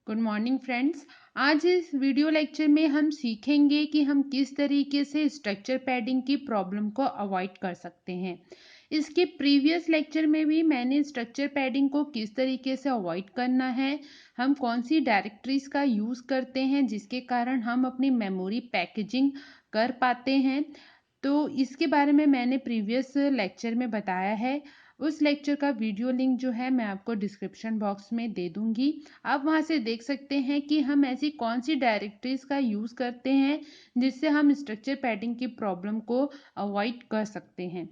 Good morning friends. आज इस video lecture में हम सीखेंगे कि हम किस तरीके से स्ट्रक्चर पैडिंग की प्रॉब्लम को अवॉइड कर सकते हैं। इसके प्रीवियस लेक्चर में भी मैंने स्ट्रक्चर पैडिंग को किस तरीके से अवॉइड करना है, हम कौन सी डायरेक्टरीज का यूज़ करते हैं जिसके कारण हम अपनी मेमोरी पैकेजिंग कर पाते हैं, तो इसके बारे में मैंने प्रीवियस लेक्चर में बताया है। उस लेक्चर का वीडियो लिंक जो है मैं आपको डिस्क्रिप्शन बॉक्स में दे दूंगी। आप वहां से देख सकते हैं कि हम ऐसी कौन सी डायरेक्टरीज का यूज़ करते हैं जिससे हम स्ट्रक्चर पैडिंग की प्रॉब्लम को अवॉइड कर सकते हैं।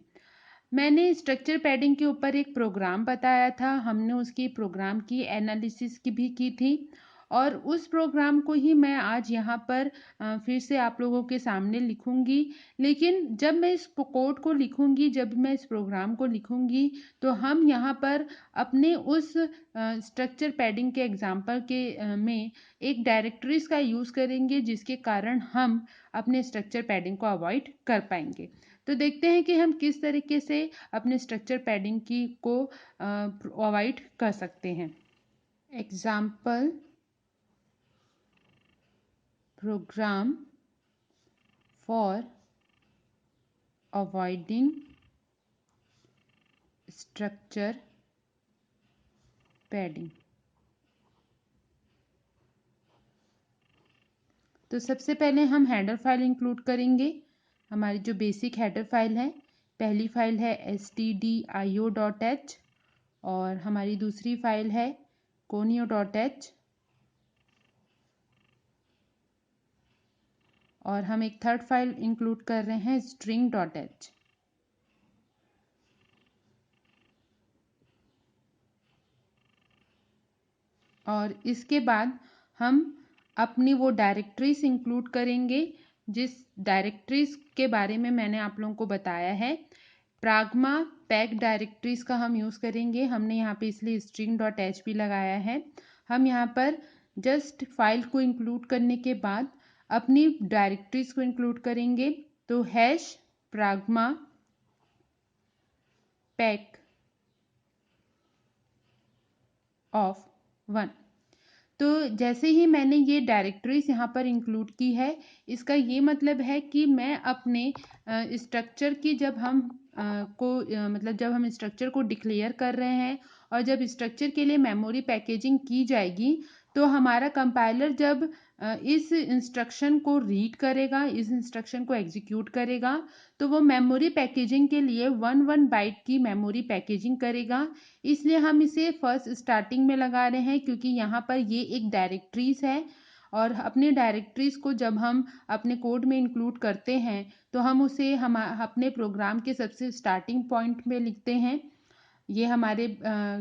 मैंने स्ट्रक्चर पैडिंग के ऊपर एक प्रोग्राम बताया था, हमने उसकी प्रोग्राम की एनालिसिस की भी की थी और उस प्रोग्राम को ही मैं आज यहाँ पर फिर से आप लोगों के सामने लिखूंगी। लेकिन जब मैं इस कोड को लिखूंगी, जब मैं इस प्रोग्राम को लिखूंगी, तो हम यहाँ पर अपने उस स्ट्रक्चर पैडिंग के एग्जाम्पल के में एक डायरेक्टरीज का यूज़ करेंगे जिसके कारण हम अपने स्ट्रक्चर पैडिंग को अवॉइड कर पाएंगे। तो देखते हैं कि हम किस तरीके से अपने स्ट्रक्चर पैडिंग की को अवॉइड कर सकते हैं। Example program for avoiding structure padding. तो सबसे पहले हम हेडर फाइल इंक्लूड करेंगे। हमारी जो बेसिक हेडर फाइल है, पहली फाइल है stdio.h और हमारी दूसरी फाइल है conio.h और हम एक थर्ड फाइल इंक्लूड कर रहे हैं string.h। और इसके बाद हम अपनी वो डायरेक्टरीज इंक्लूड करेंगे जिस डायरेक्टरीज के बारे में मैंने आप लोगों को बताया है। प्राग्मा पैक डायरेक्टरीज का हम यूज़ करेंगे। हमने यहाँ पे इसलिए string.h भी लगाया है। हम यहाँ पर जस्ट फाइल को इंक्लूड करने के बाद अपनी डायरेक्टरीज को इंक्लूड करेंगे। तो हैश प्राग्मा पैक ऑफ 1। तो जैसे ही मैंने ये डायरेक्टरीज यहाँ पर इंक्लूड की है, इसका ये मतलब है कि मैं अपने स्ट्रक्चर की जब हम मतलब जब हम स्ट्रक्चर को डिक्लेयर कर रहे हैं और जब स्ट्रक्चर के लिए मेमोरी पैकेजिंग की जाएगी, तो हमारा कंपाइलर जब इस इंस्ट्रक्शन को रीड करेगा, इस इंस्ट्रक्शन को एग्जीक्यूट करेगा, तो वो मेमोरी पैकेजिंग के लिए 1 बाइट की मेमोरी पैकेजिंग करेगा। इसलिए हम इसे फर्स्ट स्टार्टिंग में लगा रहे हैं क्योंकि यहाँ पर ये एक डायरेक्टरीज है और अपने डायरेक्टरीज को जब हम अपने कोड में इंक्लूड करते हैं तो हम उसे हम अपने प्रोग्राम के सबसे स्टार्टिंग पॉइंट में लिखते हैं। ये हमारे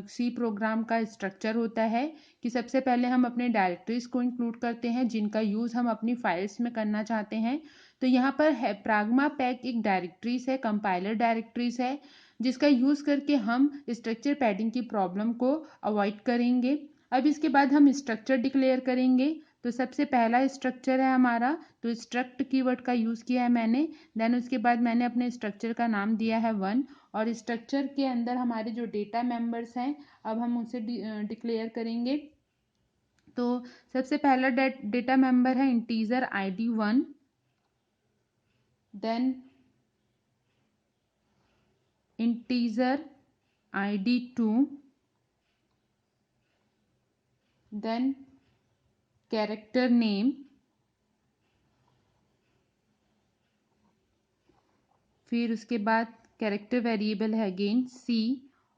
सी प्रोग्राम का स्ट्रक्चर होता है कि सबसे पहले हम अपने डायरेक्टरीज को इंक्लूड करते हैं जिनका यूज़ हम अपनी फाइल्स में करना चाहते हैं। तो यहाँ पर है प्राग्मा पैक एक डायरेक्टरीज है, कंपाइलर डायरेक्टरीज है जिसका यूज़ करके हम स्ट्रक्चर पैडिंग की प्रॉब्लम को अवॉइड करेंगे। अब इसके बाद हम स्ट्रक्चर डिक्लेयर करेंगे। तो सबसे पहला स्ट्रक्चर है हमारा, तो स्ट्रक्ट कीवर्ड का यूज़ किया है मैंने। देन उसके बाद मैंने अपने स्ट्रक्चर का नाम दिया है 1 और स्ट्रक्चर के अंदर हमारे जो डेटा मेंबर्स हैं अब हम उसे डिक्लेयर करेंगे। तो सबसे पहला डेटा मेंबर है integer ID 1, then integer ID 2, then character name, फिर उसके बाद कैरेक्टर वेरिएबल है अगेन C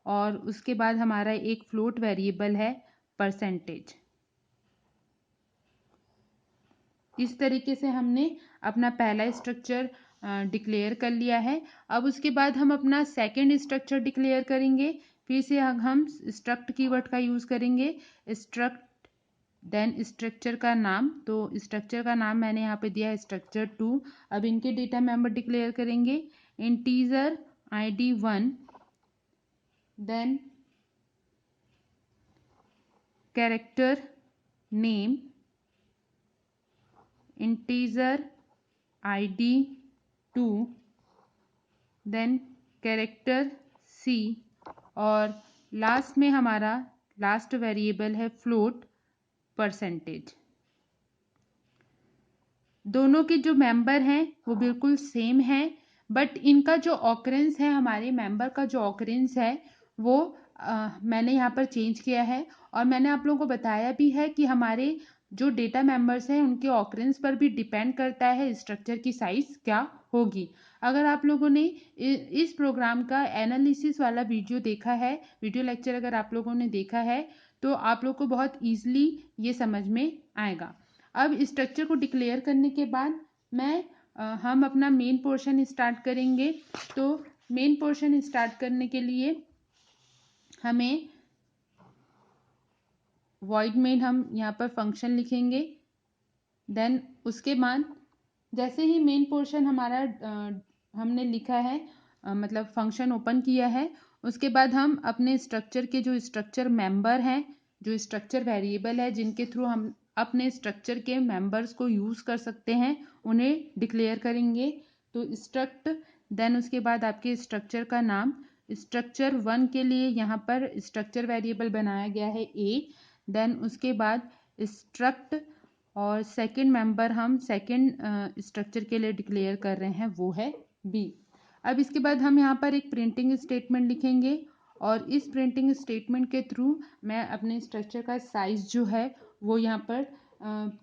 और उसके बाद हमारा एक फ्लोट वेरिएबल है परसेंटेज। इस तरीके से हमने अपना पहला स्ट्रक्चर डिक्लेयर कर लिया है। अब उसके बाद हम अपना सेकंड स्ट्रक्चर डिक्लेयर करेंगे। फिर से हम स्ट्रक्ट कीवर्ड का यूज़ करेंगे, स्ट्रक्ट देन स्ट्रक्चर का नाम। तो स्ट्रक्चर का नाम मैंने यहाँ पे दिया है स्ट्रक्चर 2। अब इनके डेटा मेंबर डिक्लेयर करेंगे, integer ID 1, then character name, integer ID 2, then character C और लास्ट में हमारा लास्ट वेरिएबल है फ्लोट परसेंटेज। दोनों के जो मेंबर हैं वो बिल्कुल सेम है, बट इनका जो ऑकरेंस है, हमारे मेंबर का जो ऑकरेंस है वो मैंने यहाँ पर चेंज किया है। और मैंने आप लोगों को बताया भी है कि हमारे जो डेटा मेंबर्स हैं उनके ऑकरेंस पर भी डिपेंड करता है स्ट्रक्चर की साइज क्या होगी। अगर आप लोगों ने इस प्रोग्राम का एनालिसिस वाला वीडियो देखा है, वीडियो लेक्चर अगर आप लोगों ने देखा है, तो आप लोग को बहुत ईजिली ये समझ में आएगा। अब स्ट्रक्चर को डिक्लेयर करने के बाद हम अपना मेन पोर्शन स्टार्ट करेंगे। तो मेन पोर्शन स्टार्ट करने के लिए हमें वॉइड मेन, हम यहाँ पर फंक्शन लिखेंगे। देन उसके बाद जैसे ही मेन पोर्शन हमारा हमने लिखा है, मतलब फंक्शन ओपन किया है, उसके बाद हम अपने स्ट्रक्चर के जो स्ट्रक्चर मेंबर हैं, जो स्ट्रक्चर वेरिएबल है जिनके थ्रू हम अपने स्ट्रक्चर के मेंबर्स को यूज़ कर सकते हैं, उन्हें डिक्लेयर करेंगे। तो स्ट्रक्ट, देन उसके बाद आपके स्ट्रक्चर का नाम। स्ट्रक्चर 1 के लिए यहाँ पर स्ट्रक्चर वेरिएबल बनाया गया है ए। देन उसके बाद स्ट्रक्ट और सेकंड मेंबर हम सेकंड स्ट्रक्चर के लिए डिक्लेयर कर रहे हैं, वो है बी। अब इसके बाद हम यहाँ पर एक प्रिंटिंग स्टेटमेंट लिखेंगे और इस प्रिंटिंग स्टेटमेंट के थ्रू मैं अपने स्ट्रक्चर का साइज जो है वो यहाँ पर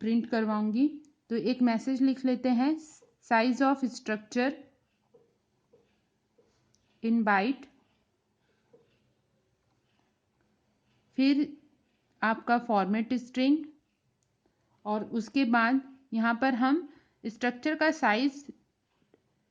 प्रिंट करवाऊंगी। तो एक मैसेज लिख लेते हैं, size of structure in byte, फिर आपका फॉर्मेट स्ट्रिंग, और उसके बाद यहाँ पर हम स्ट्रक्चर का साइज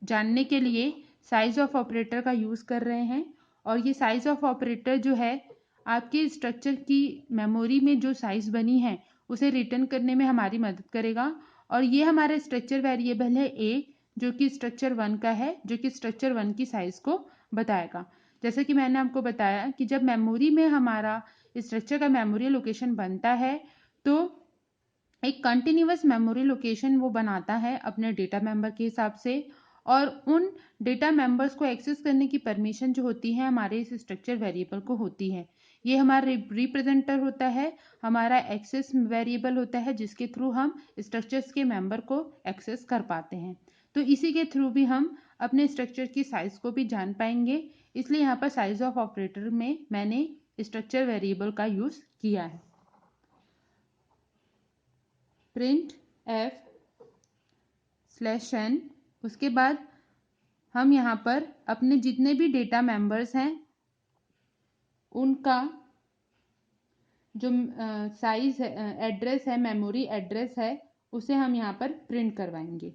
जानने के लिए साइज ऑफ ऑपरेटर का यूज़ कर रहे हैं। और ये साइज ऑफ ऑपरेटर जो है आपके स्ट्रक्चर की मेमोरी में जो साइज बनी है उसे रिटर्न करने में हमारी मदद करेगा। और ये हमारा स्ट्रक्चर वेरिएबल है ए, जो कि स्ट्रक्चर 1 का है, जो कि स्ट्रक्चर 1 की साइज को बताएगा। जैसे कि मैंने आपको बताया कि जब मेमोरी में हमारा स्ट्रक्चर का मेमोरी लोकेशन बनता है तो एक कंटिन्यूअस मेमोरी लोकेशन वो बनाता है अपने डेटा मेंबर के हिसाब से, और उन डेटा मेंबर्स को एक्सेस करने की परमिशन जो होती है हमारे इस स्ट्रक्चर वेरिएबल को होती है। ये हमारा रिप्रेजेंटर होता है, हमारा एक्सेस वेरिएबल होता है, जिसके थ्रू हम स्ट्रक्चर्स के मेंबर को एक्सेस कर पाते हैं। तो इसी के थ्रू भी हम अपने स्ट्रक्चर की साइज को भी जान पाएंगे। इसलिए यहाँ पर साइज ऑफ ऑपरेटर में मैंने स्ट्रक्चर वेरिएबल का यूज़ किया है। प्रिंट f/n, उसके बाद हम यहाँ पर अपने जितने भी डेटा मेंबर्स हैं उनका जो साइज है, एड्रेस है, मेमोरी एड्रेस है, उसे हम यहाँ पर प्रिंट करवाएंगे।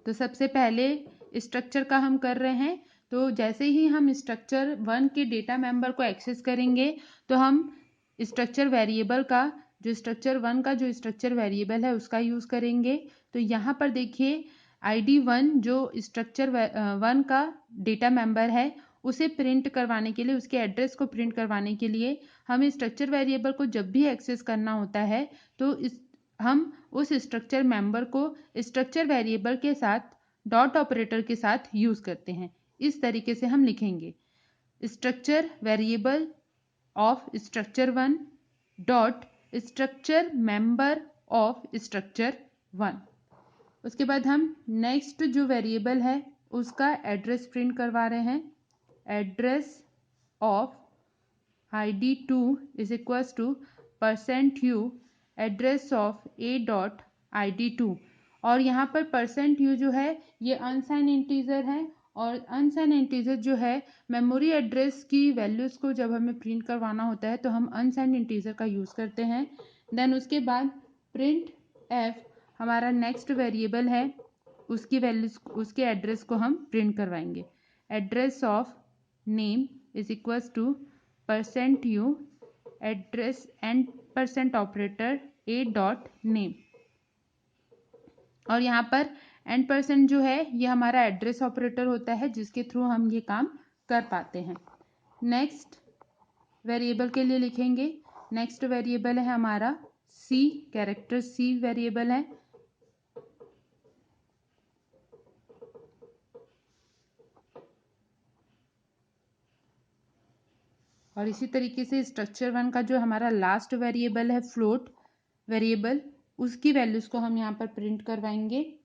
तो सबसे पहले स्ट्रक्चर का हम कर रहे हैं। तो जैसे ही हम स्ट्रक्चर 1 के डेटा मेंबर को एक्सेस करेंगे तो हम स्ट्रक्चर वेरिएबल का, जो स्ट्रक्चर 1 का जो स्ट्रक्चर वेरिएबल है उसका यूज़ करेंगे। तो यहाँ पर देखिए ID1 जो स्ट्रक्चर 1 का डेटा मेंबर है उसे प्रिंट करवाने के लिए, उसके एड्रेस को प्रिंट करवाने के लिए हमें स्ट्रक्चर वेरिएबल को जब भी एक्सेस करना होता है तो हम उस स्ट्रक्चर मेंबर को स्ट्रक्चर वेरिएबल के साथ डॉट ऑपरेटर के साथ यूज़ करते हैं। इस तरीके से हम लिखेंगे, structure variable of structure 1 dot structure member of structure 1। उसके बाद हम नेक्स्ट जो वेरिएबल है उसका एड्रेस प्रिंट करवा रहे हैं, address of ID2 is equals to %u address of a.id2। और यहाँ पर %u जो है ये अनसाइन इंटीजर है, और अनसाइन इंटीजर जो है मेमोरी एड्रेस की वैल्यूज़ को जब हमें प्रिंट करवाना होता है तो हम अनसाइन इंटीजर का यूज़ करते हैं। देन उसके बाद प्रिंट f, हमारा नेक्स्ट वेरिएबल है, उसकी वैल्यूज, उसके एड्रेस को हम प्रिंट करवाएंगे, address of name is equals to %u address and % operator a.name। और यहाँ पर एंड % जो है ये हमारा एड्रेस ऑपरेटर होता है जिसके थ्रू हम ये काम कर पाते हैं। नेक्स्ट वेरिएबल के लिए लिखेंगे, नेक्स्ट वेरिएबल है हमारा c, कैरेक्टर c वेरिएबल है। और इसी तरीके से स्ट्रक्चर वन का जो हमारा लास्ट वेरिएबल है फ्लोट वेरिएबल, उसकी वैल्यूज को हम यहाँ पर प्रिंट करवाएंगे।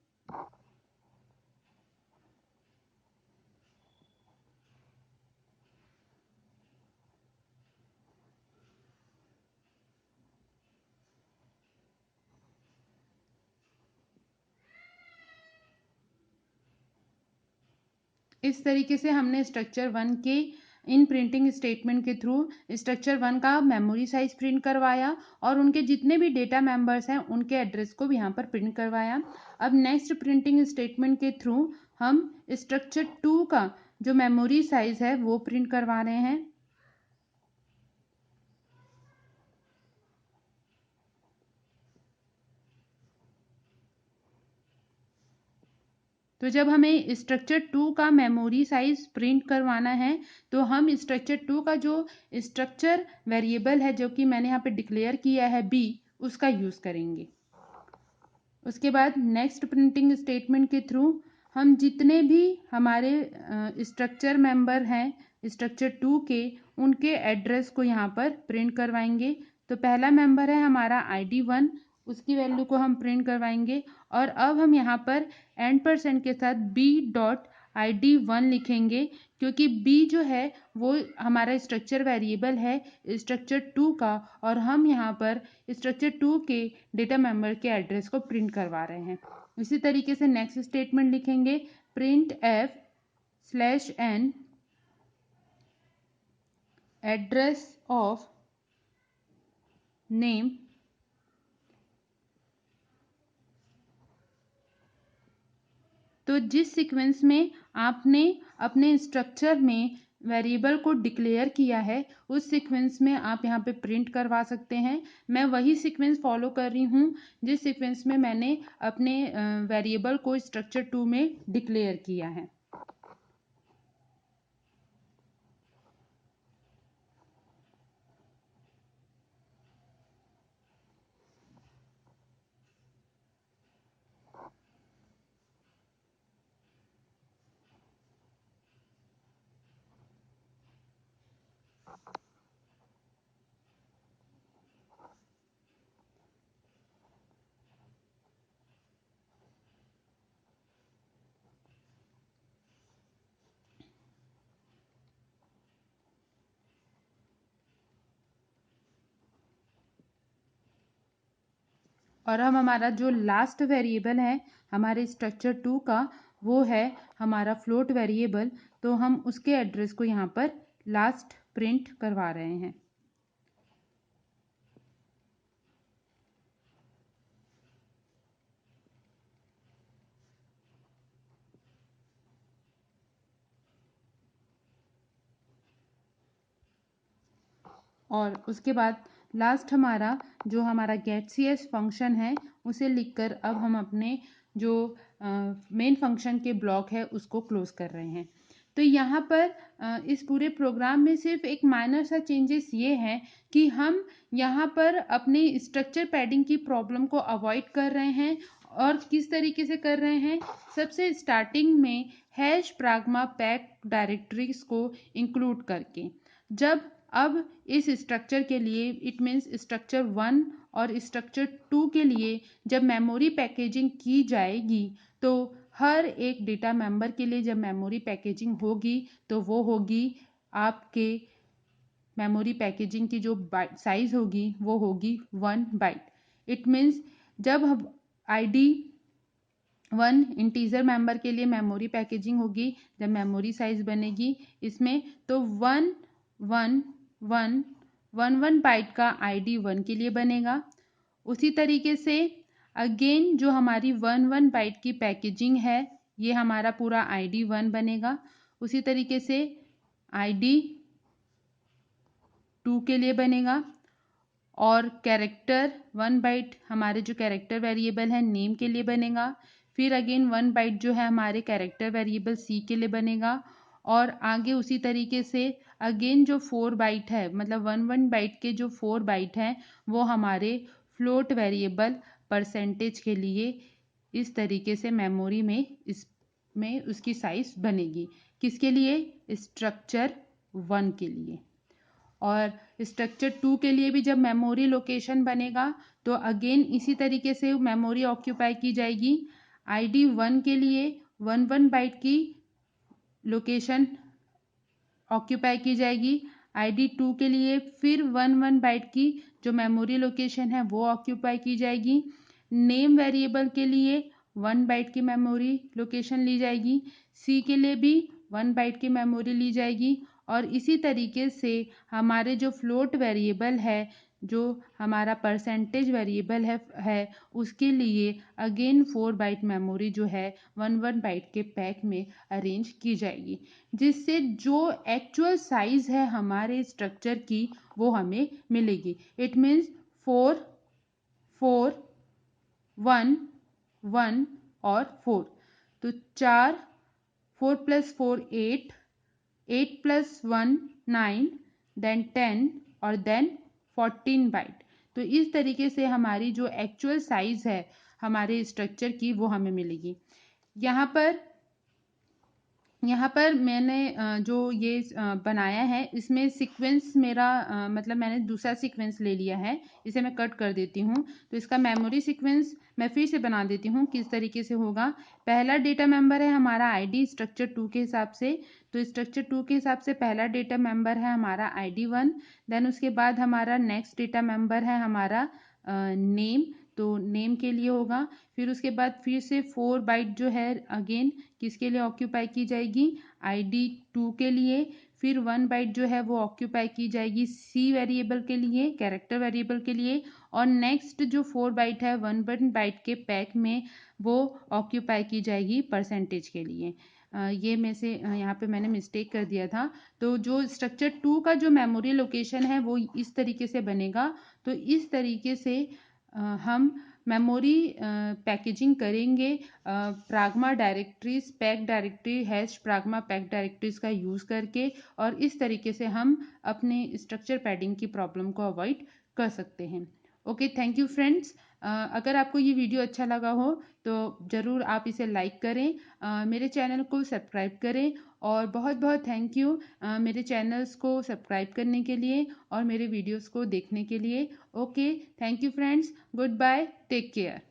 इस तरीके से हमने स्ट्रक्चर वन के इन प्रिंटिंग स्टेटमेंट के थ्रू स्ट्रक्चर वन का मेमोरी साइज प्रिंट करवाया और उनके जितने भी डेटा मेंबर्स हैं उनके एड्रेस को भी यहाँ पर प्रिंट करवाया। अब नेक्स्ट प्रिंटिंग स्टेटमेंट के थ्रू हम स्ट्रक्चर टू का जो मेमोरी साइज है वो प्रिंट करवा रहे हैं। तो जब हमें स्ट्रक्चर टू का मेमोरी साइज प्रिंट करवाना है तो हम स्ट्रक्चर टू का जो स्ट्रक्चर वेरिएबल है जो कि मैंने यहाँ पे डिक्लेयर किया है बी, उसका यूज़ करेंगे। उसके बाद नेक्स्ट प्रिंटिंग स्टेटमेंट के थ्रू हम जितने भी हमारे स्ट्रक्चर मेंबर हैं स्ट्रक्चर टू के, उनके एड्रेस को यहाँ पर प्रिंट करवाएंगे। तो पहला मेंबर है हमारा ID1, उसकी वैल्यू को हम प्रिंट करवाएंगे। और अब हम यहाँ पर % के साथ B.ID1 लिखेंगे क्योंकि B जो है वो हमारा स्ट्रक्चर वेरिएबल है स्ट्रक्चर टू का और हम यहाँ पर स्ट्रक्चर टू के डेटा मेंबर के एड्रेस को प्रिंट करवा रहे हैं। इसी तरीके से नेक्स्ट स्टेटमेंट लिखेंगे printf/n एड्रेस ऑफ नेम तो जिस सीक्वेंस में आपने अपने स्ट्रक्चर में वेरिएबल को डिक्लेयर किया है उस सीक्वेंस में आप यहाँ पे प्रिंट करवा सकते हैं। मैं वही सीक्वेंस फॉलो कर रही हूँ जिस सीक्वेंस में मैंने अपने वेरिएबल को स्ट्रक्चर टू में डिक्लेयर किया है। और अब हमारा जो लास्ट वेरिएबल है हमारे स्ट्रक्चर टू का वो है हमारा फ्लोट वेरिएबल, तो हम उसके एड्रेस को यहाँ पर लास्ट प्रिंट करवा रहे हैं। और उसके बाद लास्ट हमारा जो हमारा गेट सी एस फंक्शन है उसे लिखकर अब हम अपने जो मेन फंक्शन के ब्लॉक है उसको क्लोज कर रहे हैं। तो यहाँ पर इस पूरे प्रोग्राम में सिर्फ एक माइनर सा चेंजेस ये है कि हम यहाँ पर अपने स्ट्रक्चर पैडिंग की प्रॉब्लम को अवॉइड कर रहे हैं। और किस तरीके से कर रहे हैं, सबसे स्टार्टिंग में हैश प्राग्मा पैक डायरेक्टरीज को इंक्लूड करके। जब अब इस स्ट्रक्चर के लिए इट मीन्स स्ट्रक्चर वन और स्ट्रक्चर टू के लिए जब मेमोरी पैकेजिंग की जाएगी तो हर एक डेटा मेंबर के लिए जब मेमोरी पैकेजिंग होगी तो वो होगी आपके मेमोरी पैकेजिंग की जो साइज होगी वो होगी 1 बाइट। इट मीन्स जब हम ID1 इंटीजर मेंबर के लिए मेमोरी पैकेजिंग होगी, जब मेमोरी साइज बनेगी इसमें तो 1 बाइट का ID1 के लिए बनेगा। उसी तरीके से अगेन जो हमारी 1 बाइट की पैकेजिंग है ये हमारा पूरा ID1 बनेगा। उसी तरीके से ID2 के लिए बनेगा और कैरेक्टर 1 बाइट हमारे जो कैरेक्टर वेरिएबल है नेम के लिए बनेगा। फिर अगेन 1 बाइट जो है हमारे कैरेक्टर वेरिएबल सी के लिए बनेगा। और आगे उसी तरीके से अगेन जो 4 बाइट है मतलब 1 बाइट के जो 4 बाइट हैं वो हमारे फ्लोट वेरिएबल परसेंटेज के लिए इस तरीके से मेमोरी में इसमें उसकी साइज बनेगी। किसके लिए? स्ट्रक्चर वन के लिए। और स्ट्रक्चर 2 के लिए भी जब मेमोरी लोकेशन बनेगा तो अगेन इसी तरीके से मेमोरी ऑक्यूपाई की जाएगी। आईडी 1 के लिए 1 बाइट की लोकेशन ऑक्यूपाई की जाएगी। आईडी 2 के लिए फिर 1 बाइट की जो मेमोरी लोकेशन है वो ऑक्यूपाई की जाएगी। नेम वेरिएबल के लिए 1 बाइट की मेमोरी लोकेशन ली जाएगी। सी के लिए भी 1 बाइट की मेमोरी ली जाएगी और इसी तरीके से हमारे जो फ्लोट वेरिएबल है, जो हमारा परसेंटेज वेरिएबल है उसके लिए अगेन 4 बाइट मेमोरी जो है 1 बाइट के पैक में अरेंज की जाएगी, जिससे जो एक्चुअल साइज है हमारे स्ट्रक्चर की वो हमें मिलेगी। इट मीन्स 4 4 1 1 और 4। तो 4 4 + 4 8 8 + 1 9 देन 10 और देन 14 बाइट। तो इस तरीके से हमारी जो एक्चुअल साइज है हमारे स्ट्रक्चर की वो हमें मिलेगी। यहाँ पर मैंने जो ये बनाया है इसमें सीक्वेंस मेरा मतलब मैंने दूसरा सीक्वेंस ले लिया है, इसे मैं कट कर देती हूँ। तो इसका मेमोरी सीक्वेंस मैं फिर से बना देती हूँ किस तरीके से होगा। पहला डेटा मेंबर है हमारा आईडी स्ट्रक्चर 2 के हिसाब से, तो स्ट्रक्चर 2 के हिसाब से पहला डेटा मेंबर है हमारा आईडी 1। देन उसके बाद हमारा नेक्स्ट डेटा मेंबर है हमारा नेम, तो नेम के लिए होगा। फिर उसके बाद फिर से 4 बाइट जो है अगेन किसके लिए ऑक्यूपाई की जाएगी, आईडी 2 के लिए। फिर 1 बाइट जो है वो ऑक्यूपाई की जाएगी सी वेरिएबल के लिए, कैरेक्टर वेरिएबल के लिए। और नेक्स्ट जो 4 बाइट है 1 बाइट के पैक में वो ऑक्यूपाई की जाएगी परसेंटेज के लिए। ये में से यहाँ पे मैंने मिस्टेक कर दिया था। तो जो स्ट्रक्चर 2 का जो मेमोरी लोकेशन है वो इस तरीके से बनेगा। तो इस तरीके से हम मेमोरी पैकेजिंग करेंगे pragma directories pack directory hash pragma pack directories का यूज़ करके, और इस तरीके से हम अपने स्ट्रक्चर पैडिंग की प्रॉब्लम को अवॉइड कर सकते हैं। Okay, thank you friends. अगर आपको ये वीडियो अच्छा लगा हो तो ज़रूर आप इसे लाइक करें, मेरे चैनल को सब्सक्राइब करें, और बहुत बहुत थैंक यू मेरे चैनल्स को सब्सक्राइब करने के लिए और मेरे वीडियोस को देखने के लिए। Okay, thank you friends, good bye, take care.